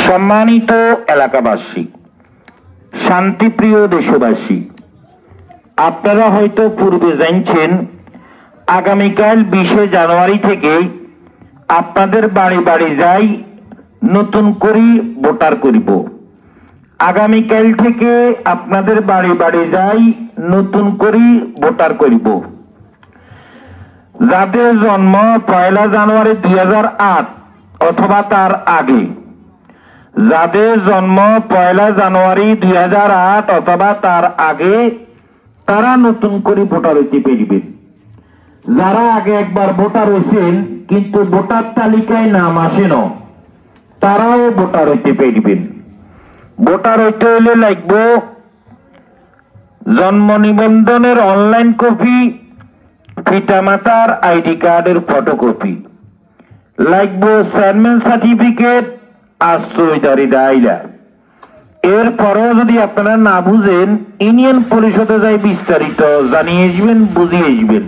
সম্মানিত এলাকাবাসী, শান্তিপ্রিয় দেশবাসী, আপনারা হয়তো পূর্বে জানছেন আগামীকাল 20 জানুয়ারি থেকে আপনাদের বাড়ি বাড়ি যাই নতুন করে ভোটার করিব। আগামীকাল থেকে আপনাদের বাড়ি বাড়ি যাই নতুন করে ভোটার করিব। যাদের জন্ম 1 জানুয়ারি 2008 অথবা তার আগে, যাদের জন্ম 1 জানুয়ারি 2008 অথবা তার আগে, তারা নতুন করে ভোটার হইতে পারবেন। যারা আগে একবার ভোটার হয়েছেন কিন্তু ভোটার তালিকায় নাম আসে না, তারাও ভোটার হইতে পারবেন। ভোটার হইতে হইলে লাগবে জন্ম নিবন্ধনের অনলাইন কপি, পিতামাতার আইডি কার্ডের ফটোকপি, লাগবে চেয়ারম্যান সার্টিফিকেট, আশ্রয়দারি দায়রা। এরপরেও যদি আপনারা না বুঝেন, ইউনিয়ন পরিষদে যাই বিস্তারিত জানিয়ে আসবেন, বুঝিয়ে আসবেন।